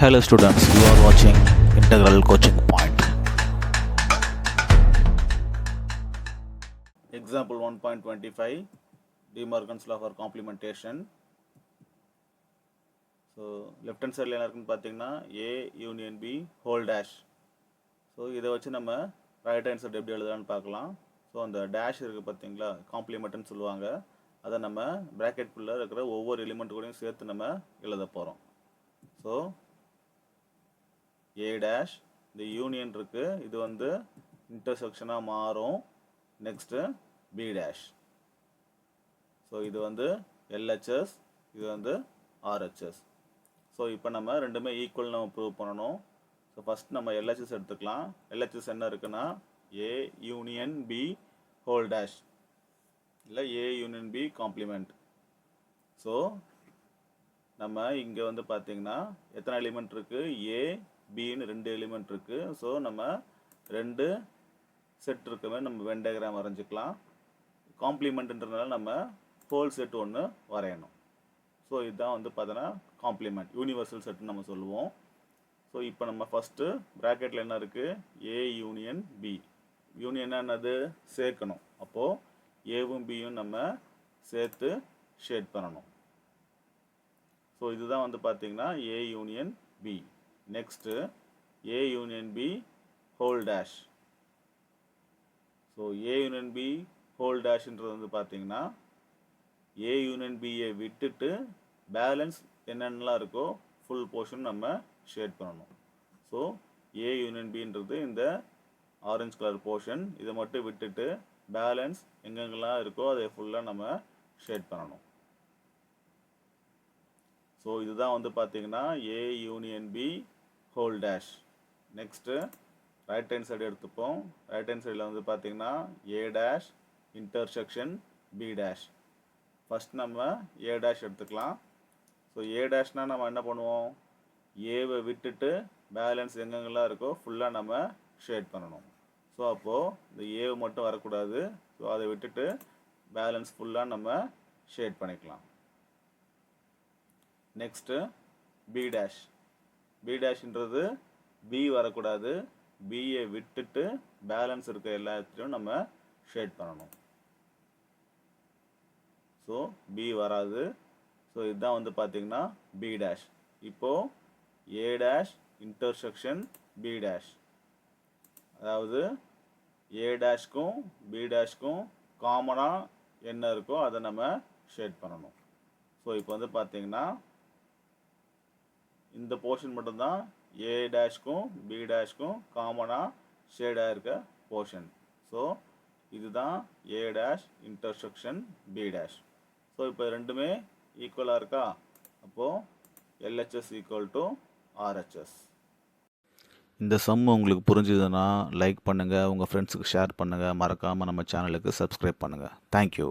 Hello students, you are watching Integral Coaching Point. Example 1.25, De Morgan's law for complementation. So left hand side என்ன இருக்குன்னு பார்த்தீங்கன்னா A union B whole dash. So இதை வச்சு நம்ம right hand side எப்படி எழுதலான்னு பார்க்கலாம். So அந்த dash இருக்குது பார்த்தீங்களா, காம்ப்ளிமெண்ட்னு சொல்லுவாங்க. அதை நம்ம ப்ராக்கெட்குள்ளே இருக்கிற ஒவ்வொரு எலிமெண்ட் கூடயும் சேர்த்து நம்ம எழுத போகிறோம். ஸோ A dash, இந்த யூனியன் இருக்குது, இது வந்து இன்டர்செக்ஷனாக மாறும். Next B dash. ஸோ இது வந்து LHS, இது வந்து RHS. ஸோ இப்போ நம்ம ரெண்டுமே ஈக்குவல் நம்ம ப்ரூவ் பண்ணணும். ஸோ ஃபஸ்ட் நம்ம LHS எடுத்துக்கலாம். LHS என்ன இருக்குன்னா A union B whole dash, இல்லை A union B complement. So நம்ம இங்கே வந்து பார்த்தீங்கன்னா எத்தனை எலிமெண்ட் இருக்குது, A Bன்னு ரெண்டு எலிமெண்ட் இருக்குது. ஸோ நம்ம ரெண்டு செட் இருக்குமே நம்ம வென் டயக்ராம் வரைஞ்சிக்கலாம். காம்ப்ளிமெண்ட்ன்றதுனால நம்ம ஹோல் செட் ஒன்று வரையணும். ஸோ இதுதான் வந்து பார்த்தோன்னா காம்ப்ளிமெண்ட், யூனிவர்சல் செட்டுன்னு நம்ம சொல்லுவோம். ஸோ இப்போ நம்ம ஃபஸ்ட்டு ப்ராக்கெட்டில் என்ன இருக்குது, A யூனியன் B. யூனியன்னா என்னது, சேர்க்கணும். அப்போது ஏவும் பியும் நம்ம சேர்த்து ஷேட் பண்ணணும். ஸோ இதுதான் வந்து பார்த்தீங்கன்னா A union B. Next A union B whole dash. So A union B whole டேஷ்ன்றது வந்து பார்த்தீங்கன்னா A யூனியன் Bயை விட்டுட்டு பேலன்ஸ் என்னென்னலாம் இருக்கோ ஃபுல் போர்ஷன் நம்ம ஷேட் பண்ணணும். ஸோ A யூனியன் Bன்றது இந்த ஆரஞ்சு கலர் போர்ஷன், இதை மட்டும் விட்டுட்டு பேலன்ஸ் எங்கெங்கெல்லாம் இருக்கோ அதை ஃபுல்லாக நம்ம ஷேட் பண்ணணும். ஸோ இதுதான் வந்து பார்த்தீங்கன்னா A union B whole dash. Next right hand side எடுத்துப்போம். ரைட் ஹேண்ட் சைடில் வந்து பார்த்தீங்கன்னா A dash intersection B dash. First நம்ம A டேஷ் எடுத்துக்கலாம். ஸோ A டேஷ்னால் நம்ம என்ன பண்ணுவோம், ஏவை விட்டுட்டு பேலன்ஸ் எங்கெங்கெல்லாம் இருக்கோ ஃபுல்லாக நம்ம ஷேட் பண்ணணும். ஸோ அப்போது இந்த ஏவை மட்டும் வரக்கூடாது. ஸோ அதை விட்டுட்டு பேலன்ஸ் ஃபுல்லாக நம்ம ஷேட் பண்ணிக்கலாம். Next B dash. B டேஷ்ன்றது B வரக்கூடாது, பியை விட்டுட்டு பேலன்ஸ் இருக்க எல்லாத்தையும் நம்ம ஷேட் பண்ணணும். ஸோ B வராது. ஸோ இதுதான் வந்து பார்த்தீங்கன்னா B டேஷ். இப்போது A dash intersection B dash, அதாவது A டேஷ்க்கும் B டேஷ்க்கும் காமனாக என்ன இருக்கோ அதை நம்ம ஷேட் பண்ணணும். ஸோ இப்போ வந்து பார்த்தீங்கன்னா இந்த போர்ஷன் மட்டும்தான் A டேஷ்க்கும் B டேஷ்க்கும் காமனாக ஷேடாக இருக்க போர்ஷன். ஸோ இதுதான் A dash intersection B dash. So இப்போ ரெண்டுமே ஈக்குவலாக இருக்கா, அப்போது LHS ஈக்குவல் டு RHS. இந்த சம் உங்களுக்கு புரிஞ்சுதுன்னா லைக் பண்ணுங்கள், உங்கள் ஃப்ரெண்ட்ஸுக்கு ஷேர் பண்ணுங்கள், மறக்காமல் நம்ம சேனலுக்கு சப்ஸ்கிரைப் பண்ணுங்கள். தேங்க்யூ.